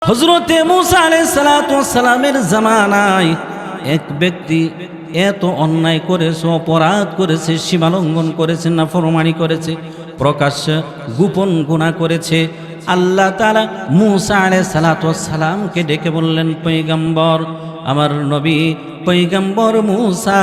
হযরতে মূসা আলাইহিস সালাতু ওয়াস সালামের জামানায় এক ব্যক্তি এত অন্যায় করেছে, অপরাধ করেছে, সীমালঙ্ঘন করেছে, নাফরমানি করেছে, প্রকাশ্যে গোপন গুনাহ করেছে। আল্লাহ তাআলা মূসা আলাইহিস সালাতু ওয়াস সালামকে ডেকে বললেন, পয়গম্বর, আমার নবী পয়গম্বর মূসা,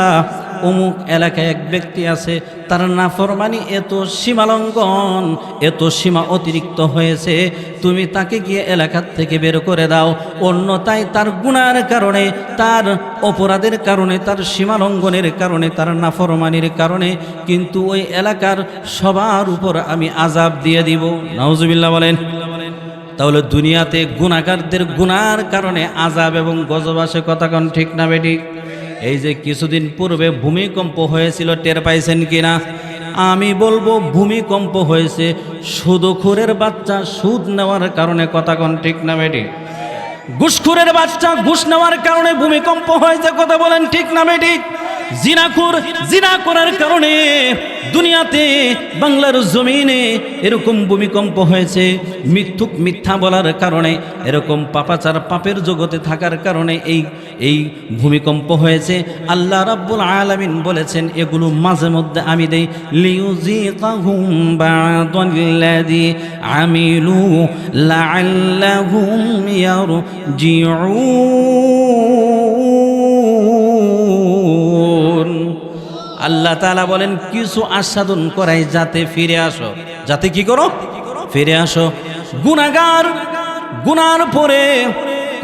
অমুক এলাকায় এক ব্যক্তি আছে, তার নাফরমানি এত সীমালঙ্ঘন, এত সীমা অতিরিক্ত হয়েছে, তুমি তাকে গিয়ে এলাকার থেকে বের করে দাও। অন্যথায় তার গুনার কারণে, তার অপরাধের কারণে, তার সীমালঙ্ঘনের কারণে, তার নাফরমানির কারণে কিন্তু ওই এলাকার সবার উপর আমি আযাব দিয়ে দিব। নাউজুবিল্লাহ বলেন। তাহলে দুনিয়াতে গুনাহগারদের গুনার কারণে আযাব এবং গজব আসে, কথা কোন ঠিক না বেঠিক? এই যে কিছুদিন পূর্বে ভূমিকম্প হয়েছিল, টের পাইছেন কিনা? আমি বলবো ভূমিকম্প হয়েছে সুদখোরের বাচ্চা সুদ নেওয়ার কারণে, কথা কোন ঠিক না বেঠিক? ঘুষখোরের বাচ্চা ঘুষ নেওয়ার কারণে ভূমিকম্প হয়েছে, কথা বলেন ঠিক না বেঠিক? জিনাখোর জিনা করার কারণে দুনিয়াতে বাংলার জমিনে এরকম ভূমিকম্প হয়েছে। মিথ্যুক মিথ্যা বলার কারণে, এরকম পাপাচার পাপের জগতে থাকার কারণে এই ভূমিকম্প হয়েছে। আল্লাহ রাব্বুল আলামিন বলেছেন, এগুলো মাঝে মধ্যে আমি দেই, লিউযিকাহুম বা'দাল্লাযী আমিলু লাআল্লাহুম ইয়ারজিউন। আল্লাহ তাআলা বলেন, কিছু আস্বাদন করাই যাতে ফিরে আসো। যাতে কি করো? ফিরে আসো। গুনাহগার গুনার পরে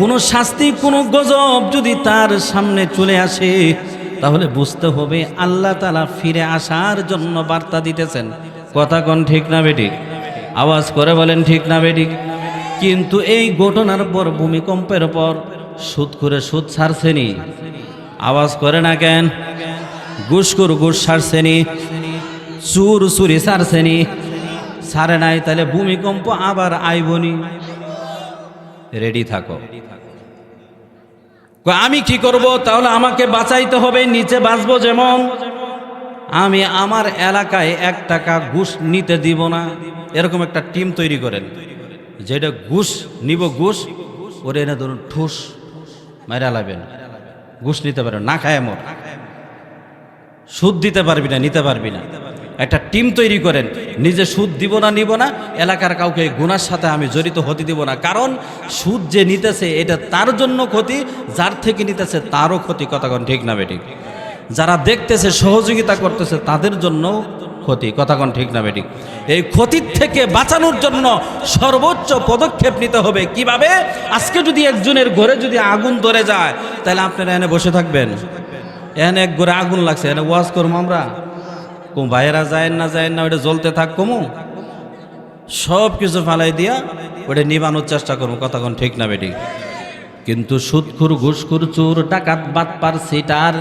কোনো শাস্তি, কোনো গজব যদি তার সামনে চলে আসে, তাহলে বুঝতে হবে আল্লাহ তাআলা ফিরে আসার জন্য বার্তা দিতেছেন। কথা কোন ঠিক না বেঠিক? আওয়াজ করে বলেন ঠিক না বেঠিক? কিন্তু এই ঘটনার পর, ভূমিকম্পের পর সুদ করে সুদ ছাড়ছেনি? আওয়াজ করে না কেন? ঘুষখোর ঘুষ ছাড়ছেনি? চুর চুরি ছাড়ছেনি? ছাড়ে নাই। তাহলে ভূমিকম্প আবার আইবনি, রেডি থাকো। আমি কি করব? তাহলে আমাকে বাঁচাইতে হবে, নিচে বাঁচবো। যেমন আমি আমার এলাকায় 1 টাকা ঘুষ নিতে দিব না, এরকম একটা টিম তৈরি করেন। যেটা ঘুষ নিব, ঘুষ ওরে এনে ধরুন ঠুস মাইরা লাবেন, ঘুষ নিতে পারবেন না, খায় মর, সুদ দিতে পারবি না, নিতে পারবি না। একটা টিম তৈরি করেন, নিজে সুদ দিব না, নিব না, এলাকার কাউকে গুনার সাথে আমি জড়িত হতে দিব না। কারণ সুদ যে নিতেছে এটা তার জন্য ক্ষতি, যার থেকে নিতেছে তারও ক্ষতি। কথা কোন ঠিক না বেঠিক? যারা দেখতেছে, সহযোগিতা করতেছে, তাদের জন্য ক্ষতি। কথা কোন ঠিক না বেঠিক? এই ক্ষতির থেকে বাঁচানোর জন্য সর্বোচ্চ পদক্ষেপ নিতে হবে। কিভাবে? আজকে যদি একজনের ঘরে যদি আগুন ধরে যায়, তাহলে আপনারা এনে বসে থাকবেন? এখানে এক ঘরে আগুন লাগছে, এনে ওয়াজ করবো আমরা? কম ভাইয়েরা যায় না, ওটা জ্বলতে থাক, কমু সব কিছু ফালাই দিয়া ওটা নিবানোর চেষ্টা করবো। কথা কোন ঠিক না বেঠিক? কিন্তু সুদখোর, ঘুষখোর, চোর, ডাকাত, বাটপার, সিটার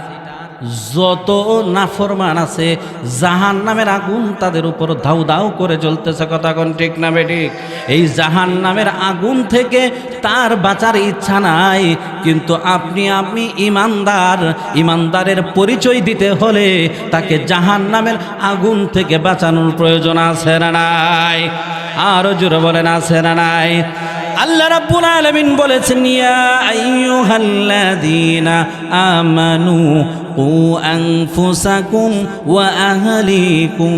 যত নাফরমান আছে, জাহান্নামের আগুন তাদের উপর ধাউ ধাউ করে জ্বলতেছে। কথা কোন ঠিক না বেঠিক? এই জাহান্নামের আগুন থেকে তার বাঁচার ইচ্ছা নাই। কিন্তু আমি ইমানদারের পরিচয় দিতে হলে তাকে জাহান্নামের আগুন থেকে বাঁচানোর প্রয়োজন আছে না নাই? আরো জোরে বলেন, আছে না নাই? আল্লাহ রাব্বুল আলামিন বলেছেন, ইয়া আইয়ুহাল্লাযীনা আমানু কু আনফুসাকুম ওয়া আহলিকুম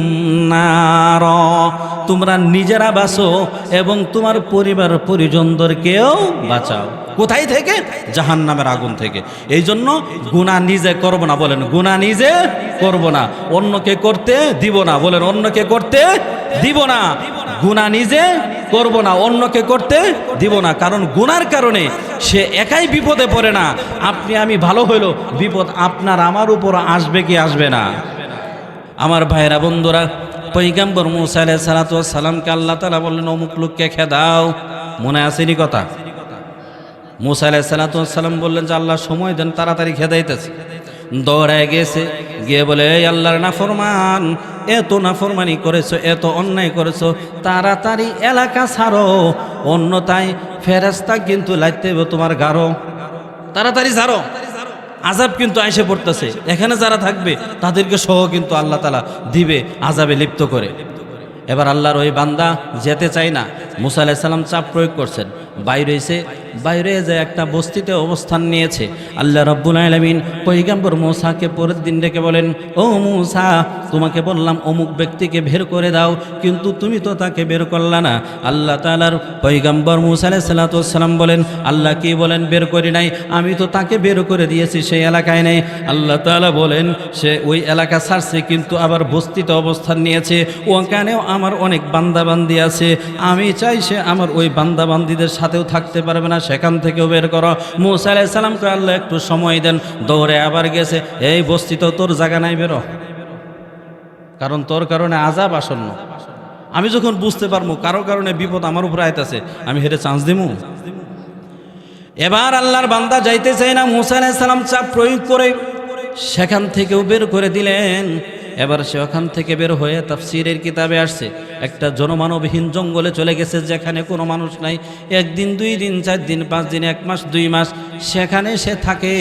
নারা। তোমরা নিজেরা বাঁচো এবং তোমার পরিবার পরিজনদেরকেও বাঁচাও। কোথায় থেকে? জাহান্নামের আগুন থেকে। এই জন্য গুনাহ নিজে করব না, বলেন গুনাহ নিজে করব না, অন্যকে করতে দিব না, বলেন অন্যকে করতে দিব না। গুনাহ নিজে করব না, অন্যকে করতে দিব না। কারণ গুনার কারণে সে একাই বিপদে পড়ে না, আপনি আমি ভালো হইলো বিপদ আপনার আমার উপর আসবে কি আসবে না? আমার ভাইরা বন্ধুরা, পয়গম্বর মূসা আলাইহিস সালাতু ওয়াস সালামকে আল্লাহ তাআলা বললেন, অমুক লোককে খেদাও। মনে আসেনি কথা? মূসা আলাইহিস সালাতু ওয়াস সালাম বললেন যে আল্লাহ সময় দেন, তাড়াতাড়ি খেদাইতেছে। দৌড়ায় গেছে, গিয়ে বলে, এই আল্লাহর নাফরমান, এত নাফরমানি করেছো, এত অন্যায় করেছো, তাড়াতাড়ি এলাকা ছাড়ো, অন্যথায় ফেরেশতা কিন্তু লাইতে হবে তোমার গারো। তাড়াতাড়ি ছাড়ো, আযাব কিন্তু আইসে পড়তেছে। এখানে যারা থাকবে তাদেরকে সহ কিন্তু আল্লাহ তাআলা দিবে আযাবে লিপ্ত করে। এবার আল্লাহর ওই বান্দা যেতে চায় না। মুসা আলাইহিস সালাম চাপ প্রয়োগ করছেন, বাইরে যে একটা বস্তিতে অবস্থান নিয়েছে। আল্লাহ রাব্বুল আলামিন পয়গম্বর মূসাকে পরের দিন ডেকে বলেন, ও মূসা, তোমাকে বললাম অমুক ব্যক্তিকে বের করে দাও, কিন্তু তুমি তো তাকে বের করলা না। আল্লাহ তাআলার পয়গম্বর মূসা আলাইহিস সালাতু ওয়াস সালাম বলেন, আল্লাহ কি বলেন বের করি নাই? আমি তো তাকে বের করে দিয়েছি, সেই এলাকায় নেই। আল্লাহ তাআলা বলেন সে ওই এলাকা ছাড়ছে, কিন্তু আবার বস্তিতে অবস্থান নিয়েছে। ওখানেও আমার অনেক বান্দাবান্দি আছে, আমি চাই সে আমার ওই বান্দাবান্দিদের সাথেও থাকতে পারবে না, সেখান থেকেও বের করো। মূসা আলাইহিস সালামকে আল্লাহ একটু সময় দেন, দৌড়ে আবার গেছে, এই বস্তিতেও তোর জায়গা নাই, বেরো, কারণ তোর কারণে আযাব আসন্ন। আমি যখন বুঝতে পারবো কারো কারণে বিপদ আমার উপর আইতাছে, আমি হেরে চান্স দিমু। এবার আল্লাহর বান্দা যাইতে চাই না, মূসা আলাইহিস সালাম চাপ প্রয়োগ করে সেখান থেকেও বের করে দিলেন। এবার সে ওখান থেকে বের হয়ে তাফসীরের কিতাবে আসছে একটা জনমানবহীন জঙ্গলে চলে গেছে, যেখানে কোনো মানুষ নাই। 1 দিন 2 দিন 4 দিন 5 দিন 1 মাস 2 মাস সেখানে সে থাকে,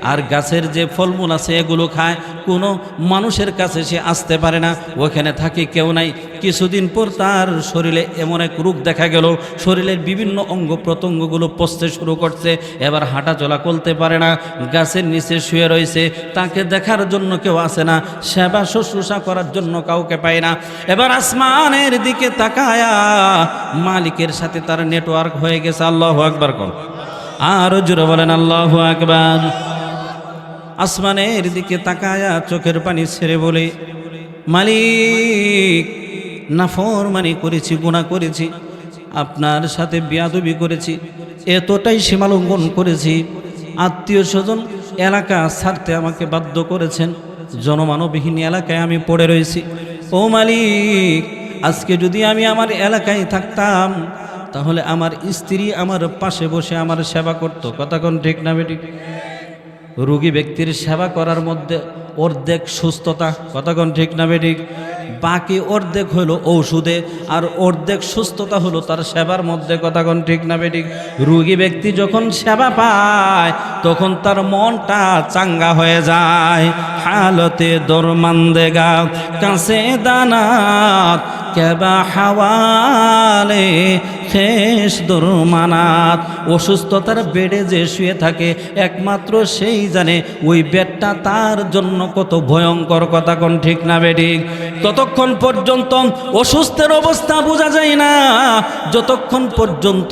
আর গাছের যে ফলমূল আছে এগুলো খায়। কোনো মানুষের কাছে সে আসতে পারে না, ওখানে থাকে কেউ নাই। কিছুদিন পর তার শরীরে এমন এক রোগ দেখা গেল, শরীরের বিভিন্ন অঙ্গ প্রত্যঙ্গগুলো পচতে শুরু করছে। এবার হাঁটা চলা করতে পারে না, গাছের নিচে শুয়ে রয়েছে, তাকে দেখার জন্য কেউ আসে না, সেবা শুশ্রূষা করার জন্য কাউকে পায় না। এবার আসমানের দিকে তাকায়া মালিকের সাথে তার নেটওয়ার্ক হয়ে গেছে। আল্লাহু আকবার কোন, আরো জোরে বলেন আল্লাহু আকবার। আসমানের দিকে তাকায়া চোখের পানি ছেড়ে বলে, মালিক, নাফরমানি করেছি, গুনাহ করেছি, আপনার সাথে বেয়াদবি করেছি, এতটাই সীমালঙ্ঘন করেছি, আত্মীয় স্বজন এলাকা ছাড়তে আমাকে বাধ্য করেছেন, জনমানবহীন এলাকায় আমি পড়ে রয়েছি। ও মালিক, আজকে যদি আমি আমার এলাকায় থাকতাম তাহলে আমার স্ত্রী আমার পাশে বসে আমার সেবা করত। কথা কোন ঠিক না বেঠিক? রোগী ব্যক্তির সেবা করার মধ্যে অর্ধেক সুস্থতা, কথা কোন ঠিক না বেঠিক? বাকি অর্ধেক হলো ঔষধে, আর অর্ধেক সুস্থতা হলো তার সেবার মধ্যে, কথা কোন ঠিক না বেঠিক? রোগী ব্যক্তি যখন সেবা পায় তখন তার মনটা চাঙ্গা হয়ে যায়। হালতে দরমান্দেগা কাছে দানাত কেবা হাওয়ালে খেস দরমানাত। অসুস্থতার বেডে যে শুয়ে থাকে একমাত্র সেই জানে ওই বেডটা তার জন্য কত ভয়ঙ্কর, কথা কোন ঠিক না বেঠিক? ততক্ষণ পর্যন্ত অসুস্থের অবস্থা বোঝা যায় না, যতক্ষণ পর্যন্ত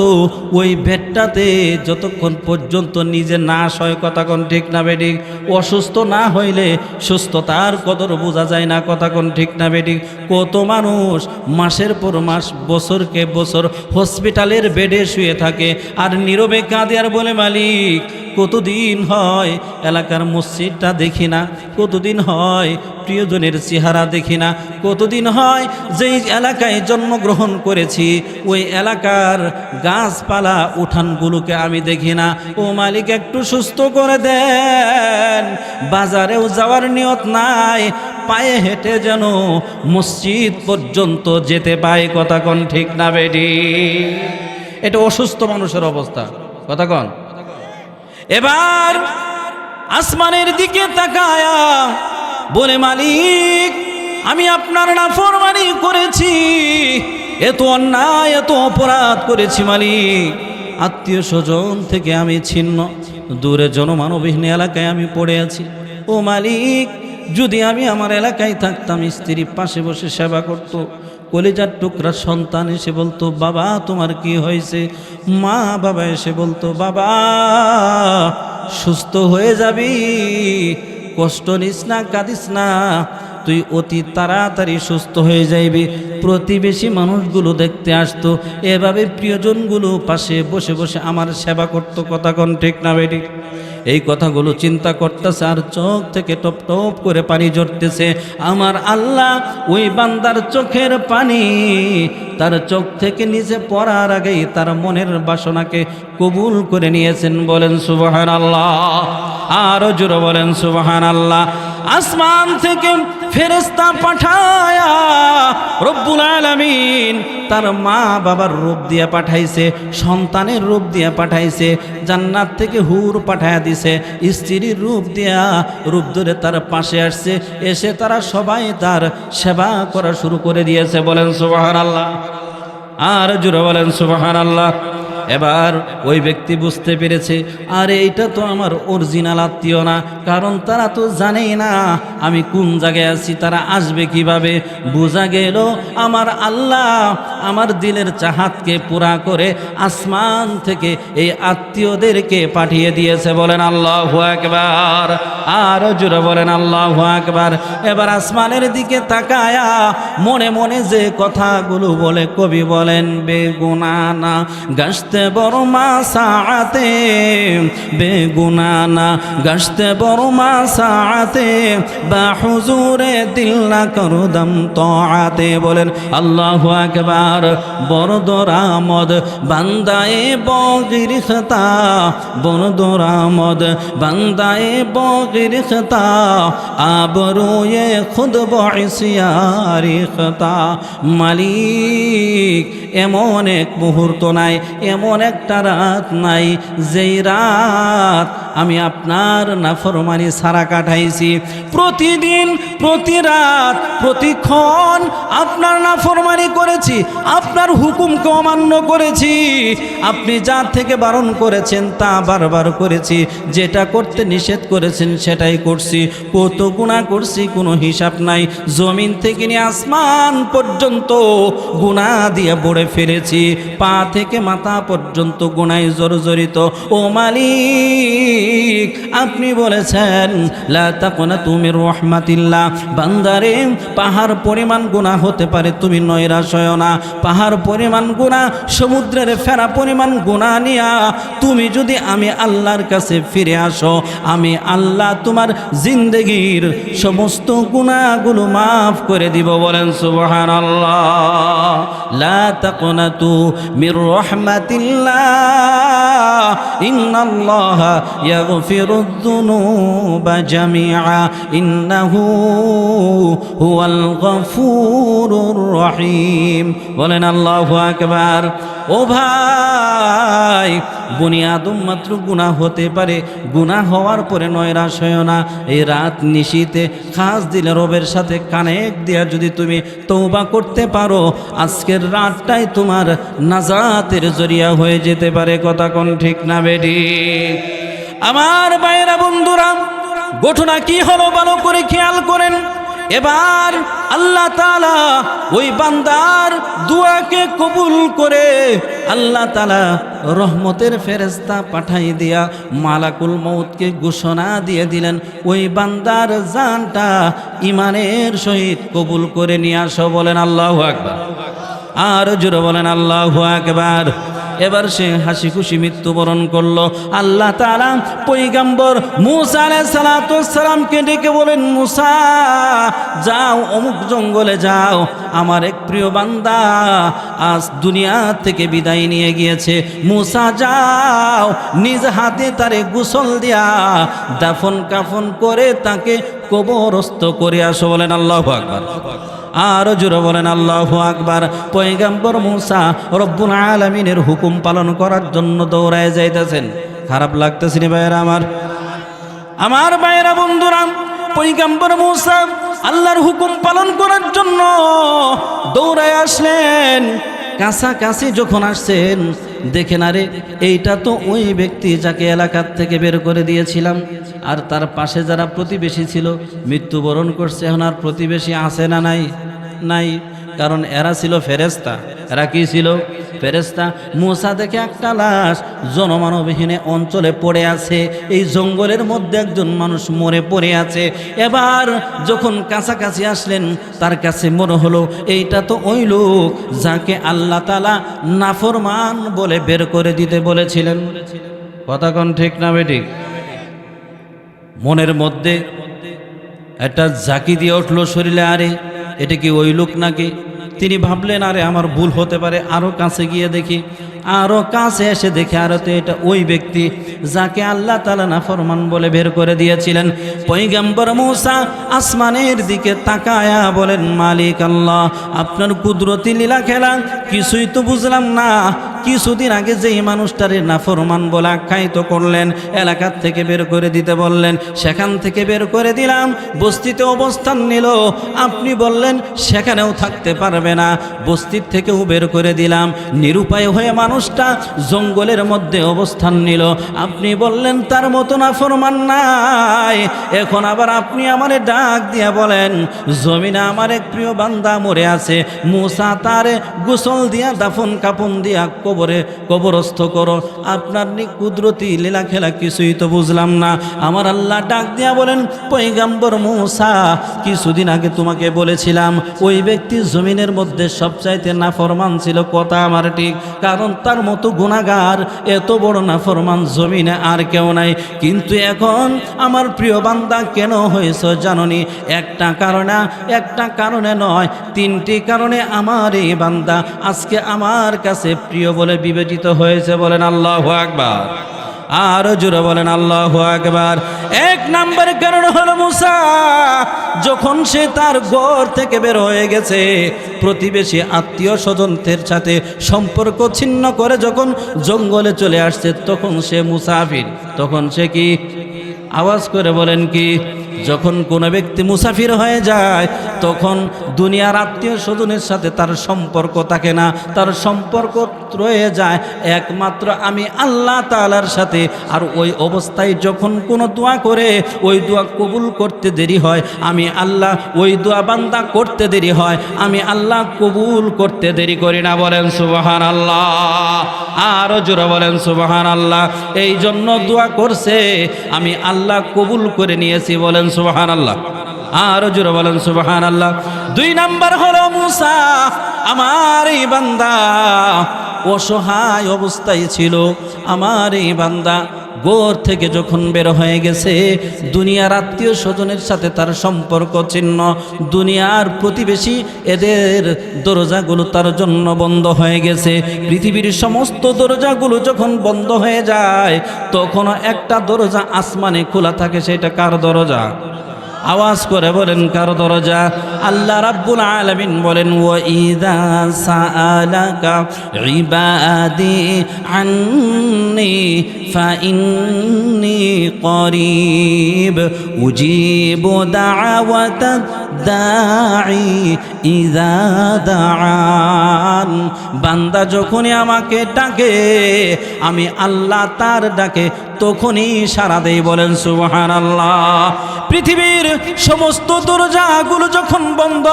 ওই বেডটাতে যতক্ষণ পর্যন্ত নিজে নাশ হয়, কথা কোন ঠিক না বেঠিক? অসুস্থ না হইলে সুস্থতার কদর বোঝা যায় না, কথা কোন ঠিক না বেঠিক? কত মানুষ মাসের পর মাস, বছরকে বছর হসপিটালের বেডে শুয়ে থাকে আর নীরবে কাঁদে আর বলে, মালিক, কতদিন হয় এলাকার মসজিদটা দেখি না, কতদিন হয় প্রিয়জনের চেহারা দেখি না, কতদিন হয় যেই এলাকায় জন্মগ্রহণ করেছি ওই এলাকার গাছপালা উঠানগুলোকে আমি দেখি না। ও মালিক, একটু সুস্থ করে দেন, বাজারেও যাওয়ার নিয়ত নাই, পায়ে হেঁটে যেন মসজিদ পর্যন্ত যেতে পায়, কথা কোন ঠিক না বেডি? এটা অসুস্থ মানুষের অবস্থা, কথা কোন? এবার আসমানের দিকে তাকায়া বলে, মালিক, আমি আপনার নাফরমানি করেছি, এত অন্যায় এত অপরাধ করেছি মালিক, আত্মীয় স্বজন থেকে আমি ছিন্ন, দূরে জনমানবহীন এলাকায় আমি পড়ে আছি। ও মালিক, যদি আমি আমার এলাকায় থাকতাম, স্ত্রী পাশে বসে সেবা করত, কলিজার টুকরা সন্তান এসে বলতো, বাবা তোমার কি হয়েছে? মা বাবা এসে বলতো, বাবা সুস্থ হয়ে যাবি, কষ্ট নিস না, কাঁদিস না, তুই অতি তাড়াতাড়ি সুস্থ হয়ে যাইবি। প্রতিবেশী মানুষগুলো দেখতে আসতো, এভাবে প্রিয়জনগুলো পাশে বসে বসে আমার সেবা করতো, কথা কোন ঠিক না বেটি? এই কথাগুলো চিন্তা করতেছে আর চোখ থেকে টপ টপ করে পানি ঝরতেছে। আমার আল্লাহ ওই বান্দার চোখের পানি তার চোখ থেকে নিচে পড়ার আগেই তার মনের বাসনাকে কবুল করে নিয়েছেন। বলেন সুবহানাল্লাহ, আরো জোরে বলেন সুবহানাল্লাহ। আসমান থেকে ফেরেশতা পাঠায়া রব্বুল আলামিন তার মা বাবার রূপ দিয়ে পাঠাইছে, সন্তানের রূপ দিয়ে পাঠাইছে, জান্নাত থেকে হুর পাঠায়া দিছে, স্ত্রীর রূপ দিয়া রূপ ধরে তার পাশে আসছে, এসে তারা সবাই তার সেবা করা শুরু করে দিয়েছে। বলেন সুবহানাল্লাহ, আর জোরে বলেন সুবহানাল্লাহ। এবার ওই ব্যক্তি বুঝতে পেরেছে, আরে এইটা তো আমার অরিজিনাল আত্মীয় না, কারণ তারা তো জানেই না আমি কোন জায়গায় আছি, তারা আসবে কিভাবে। বোঝা গেল আমার আল্লাহ আমার দিলের চাহাতকে পুরা করে আসমান থেকে এই আত্মীয়দেরকে পাঠিয়ে দিয়েছে। বলেন আল্লাহু আকবার, আর জোরে বলেন আল্লাহু আকবার। এবার আসমানের দিকে তাকায়া মনে মনে যে কথাগুলো বলে কবি বলেন, বেগুনানা গাছতে বড় মা সাআতে, বেগুনানা গাছতে বড় মা সাআতে, বা হুজুরে দিল না করদম তাআতে। বলেন আল্লাহু আকবার। বড় দরামদ বান্দায়ে বগির খতা, বড় দরামদ বান্দায়ে বগির খতা, আবরুয়ে খুদ বইসিয়ারি খতা। মালিক এমন এক মুহূর্ত নাই, এমন একটা রাত নাই যেই রাত আমি আপনার নাফরমানি সারা কাটাইছি। প্রতিদিন প্রতি রাত প্রতিক্ষণ আপনার নাফরমানি করেছি, আপনার হুকুমকে অমান্য করেছি। আপনি যা থেকে বারণ করেছেন তা বারবার করেছি, যেটা করতে নিষেধ করেছেন সেটাই করছি। কত গুনাহ করছি কোনো হিসাব নাই, জমিন থেকে নিয়ে আসমান পর্যন্ত গুনাহ দিয়ে ভরে ফেলেছি, পা থেকে মাথা পর্যন্ত গুনায় জর্জরিত। ও মালিক আপনি বলেছেন লা তাকনাতু মির রাহমাতিল্লাহ, বান্দারে পাহাড় পরিমাণ গুনাহ হতে পারে, তুমি নৈরাশ হয়ো না। পাহাড় পরিমাণ গুনাহ, সমুদ্রের ফেরা পরিমাণ গুনাহ নিয়া তুমি যদি আমি আল্লাহর কাছে ফিরে আসো, আমি আল্লাহ তোমার জিন্দেগির সমস্ত গুনাহগুলো মাফ করে দিব। বলেন সুবহানাল্লাহ। লা তাকনাতু মির রাহমাতিল্লাহ, ইন্নাল্লাহা ইয়াগফিরুদ যুনুবা জামিআ, ইন্নাহু হুয়াল গফুরুর রহিম। বলেন আল্লাহু আকবার। ও ভাই, বনি আদম মাত্র গুনাহ হতে পারে, গুনাহ হওয়ার পরে নৈরাশ হয় না। এই রাত নিশীতে খাস দিলে রবের সাথে কানেক্ট দিয়া যদি তুমি তওবা করতে পারো, আজকের রাতটাই তোমার নাজাতের জরিয়া হয়ে যেতে পারে। কথা কোন ঠিক না বেডি? আমার ভাইরা বন্ধুরা, ঘটনা কি হলো ভালো করে খেয়াল করেন। এবার আল্লাহ তাআলা ওই বান্দার দুয়াকে কবুল করে আল্লাহ তাআলা রহমতের ফেরেশতা পাঠাই দিয়া মালাকুল মউতকে ঘোষণা দিয়ে দিলেন, ওই বান্দার জানটা ইমানের সহিত কবুল করে নিয়ে আসো। বলেন আল্লাহু আকবার, আর জোরে বলেন আল্লাহু আকবার। এবার সে হাসি খুশি মৃত্যুবরণ করলো। আল্লাহ তাআলা পয়গম্বর মূসা আলাইহিস সালামকে ডেকে বলেন, মূসা যাও অমুক জঙ্গলে যাও, আমার এক প্রিয় বান্দা আজ দুনিয়া থেকে বিদায় নিয়ে গিয়েছে। মূসা যাও নিজ হাতে তারে গোসল দিয়া দাফন কাফন করে তাকে কবরস্থ করে আসো। বলেন আল্লাহু আকবার, আর জোরে বলেন আল্লাহু আকবার। পয়গম্বর মূসা রব্বুল আলামিনের হুকুম পালন করার জন্য দৌড়ায় যাইতেছেন। খারাপ লাগতেছে না ভাইয়েরা আমার ভাইয়েরা বন্ধুরা? পয়গম্বর মূসা আল্লাহর হুকুম পালন করার জন্য দৌড়ায় আসলেন। কাছাকাছি যখন আসছেন, দেখেন আরে এইটা তো ওই ব্যক্তি যাকে এলাকার থেকে বের করে দিয়েছিলাম, আর তার পাশে যারা প্রতিবেশী ছিল মৃত্যুবরণ করছে। এখন আর প্রতিবেশী আছে না? নাই, কারণ এরা ছিল ফেরেশতা। এরা কি ছিল? ফেরেশতা। মূসা দেখে একটা লাশ জনমানবহীন অঞ্চলে পড়ে আছে, এই জঙ্গলের মধ্যে একজন মানুষ মরে পড়ে আছে। এবার যখন কাছাকাছি আসলেন, তার কাছে মনে হলো এইটা তো ওই লোক যাকে আল্লাহ তাআলা নাফরমান বলে বের করে দিতে বলেছিলেন। কথা কোন ঠিক না বেঠিক? মনের মধ্যে একটা ঝাঁকি দিয়ে উঠলো শরীরে, আরে এটা কি ওই লোক নাকি? তিনি ভাবলেন আরে আমার ভুল হতে পারে, আরো কাছে গিয়ে দেখি। আরো কাছে এসে দেখে আরো তো এটা ওই ব্যক্তি যাকে আল্লাহ তাআলা নাফরমান বলে বের করে দিয়েছিলেন। পয়গম্বর মূসা আসমানের দিকে তাকায়া বলেন, মালিক আল্লাহ, আপনার কুদরতি লীলা খেলা কিছুই তো বুঝলাম না, কিছুদিন আগে যেই মানুষটারে নাফরমান বলে আখ্যায়িত করলেন, এলাকার থেকে বের করে দিতে বললেন, সেখান থেকে বের করে দিলাম, বস্তিতে অবস্থান নিল। আপনি বললেন সেখানেও থাকতে পারবে না, বস্তির থেকেও বের করে দিলাম। নিরুপায় হয়ে মানুষটা জঙ্গলের মধ্যে অবস্থান নিল। আপনি বললেন তার মতো নাফরমান নাই। এখন আবার আপনি আমারে ডাক দিয়া বলেন, জমিনে আমার এক প্রিয় বান্দা মরে আছে, মুসা তারে গোসল দিয়া দাফন কাপন দিয়া কবরস্থ করো। আপনার কুদরতি লীলা খেলা কিছুই তো বুঝলাম না। আমার আল্লাহ ডাক দিয়া বলেন, পয়গাম্বর মুসা, কিছুদিন আগে তোমাকে বলেছিলাম ওই ব্যক্তি জমিনের মধ্যে সবচাইতে নাফরমান ছিল। কথা আমার ঠিক, কারণ তার মতো গুনাহগার, এত বড় নাফরমান জমিনে আর কেউ নাই। কিন্তু এখন আমার প্রিয় বান্দা কেন হয়েছে জাননি? একটা কারণে নয়, তিনটি কারণে আমার এই বান্দা আজকে আমার কাছে প্রিয় বলে বিবেচিত হয়েছে। বলেন আল্লাহু আকবার। আর জোরে বলেন আল্লাহু আকবার। এক নাম্বার কারণ হলো মুসা যখন সে তার ঘর থেকে বের হয়ে গেছে, প্রতিবেশী আত্মীয় স্বজনদের সাথে সম্পর্ক ছিন্ন করে যখন জঙ্গলে চলে আসছে, তখন সে মুসাফির। তখন সে কি? আওয়াজ করে বলেন কি? যখন কোনো ব্যক্তি মুসাফির হয়ে যায়, তখন দুনিয়ার আত্মীয় স্বজনের সাথে তার সম্পর্ক থাকে না, তার সম্পর্ক রয়ে যায় একমাত্র আমি আল্লাহ তাআলার সাথে। আর ওই অবস্থায় যখন কোনো দোয়া করে, ওই দোয়া কবুল করতে দেরি হয়, আমি আল্লাহ ওই দোয়া বান্দা করতে দেরি হয়, আমি আল্লাহ কবুল করতে দেরি করি না। বলেন সুবহানাল্লাহ। আরো জোরে বলেন সুবহানাল্লাহ। এই জন্য দোয়া করছে, আমি আল্লাহ কবুল করে নিয়েছি। বলেন সুবহানাল্লাহ। আরো জোরে বলেন সুবহানাল্লাহ। দুই নাম্বার হলো মুসা, আমার এই বান্দা অসহায় অবস্থায় ছিল। আমার এই বান্দা ঘর থেকে যখন বের হয়ে গেছে, দুনিয়ার আত্মীয় স্বজনের সাথে তার সম্পর্ক ছিন্ন, দুনিয়ার প্রতিবেশী এদের দরজাগুলো তার জন্য বন্ধ হয়ে গেছে। পৃথিবীর সমস্ত দরজাগুলো যখন বন্ধ হয়ে যায়, তখন একটা দরজা আসমানে খোলা থাকে। সেটা কার দরজা? আওয়াজ করে বলেন কার দরজা? আল্লাহ রাব্বুল আলামিন বলেন, ওয়া ইযা সাআলাকা ইবাদি আন্নি ফাইন্নী করিব উজিবু দাওয়াতাদ দাঈ ইযা দাআন। বান্দা যখনই আমাকে ডাকে, আমি আল্লাহ তার ডাকে তখনই সাড়া দেই। বলেন সুবহানাল্লাহ। পৃথিবীর সমস্ত দরজাগুলো যখন বন্ধ,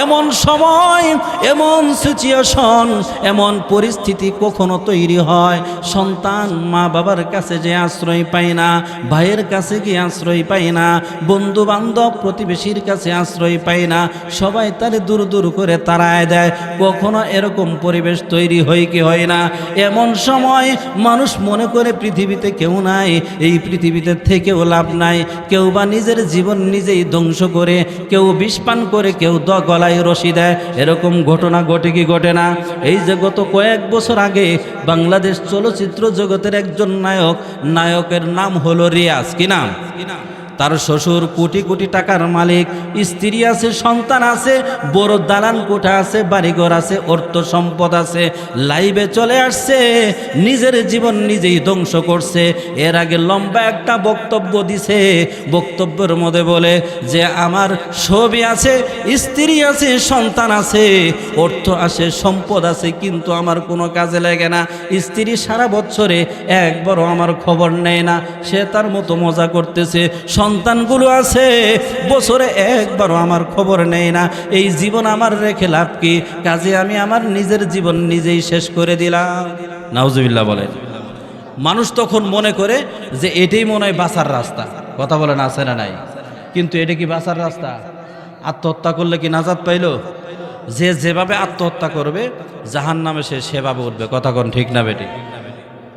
এমন সময়, এমন সিচুয়েশন, এমন পরিস্থিতি কখনো তৈরি হয়, সন্তান মা বাবার কাছে যে আশ্রয় পায় না, ভাইয়ের কাছে গিয়ে আশ্রয় পায় না, বন্ধু বান্ধব প্রতিবেশীর কাছে আশ্রয় পায় না, সবাই তারে দূর দূর করে তাড়ায় দেয়। কখনো এরকম পরিবেশ তৈরি হয় কি হয় না? এমন সময় মানুষ মনে করে পৃথিবীতে কেউ নাই, এই পৃথিবীতে থেকেও লাভ নাই। কেউ বা নিজের জীবন নিজেই ধ্বংস করে, কেউ বিষ পান করে, কেউ গলায় রশি দেয়। এরকম ঘটনা ঘটে কি ঘটে না? এই যে গত কয়েক বছর আগে বাংলাদেশ চলচ্চিত্র জগতের একজন নায়কের নাম হলো রিয়াজ। কি নাম? তার শ্বশুর কোটি কোটি টাকার মালিক, স্ত্রী আছে, সন্তান আছে, বড় দালান কোঠা আছে, বাড়িঘর আছে, অর্থ সম্পদ আছে। লাইভে চলে আসছে, নিজের জীবন নিজেই ধ্বংস করছে। এর আগে লম্বা একটা বক্তব্য দিছে, বক্তব্যের মধ্যে বলে যে আমার ছবি আছে, স্ত্রী আছে, সন্তান আছে, অর্থ আছে, সম্পদ আছে, কিন্তু আমার কোনো কাজে লাগে না। স্ত্রী সারা বছরে একবারও আমার খবর নেয় না, সে তার মতো মজা করতেছে। সন্তানগুলো আছে, বছরে একবারও আমার খবর নেয় না। এই জীবন আমার রেখে লাভ কি? কাজে আমি আমার নিজের জীবন নিজেই শেষ করে দিলাম। নাউজুবিল্লাহ বলেন। মানুষ তখন মনে করে যে এটাই মনে হয় বাঁচার রাস্তা। কথা বলেন আছে না নাই? কিন্তু এটা কি বাঁচার রাস্তা? আত্মহত্যা করলে কি নাজাত পাইল? যে যেভাবে আত্মহত্যা করবে জাহান্নামে সে সেভাবে উঠবে। কথা কোন ঠিক না বেটি?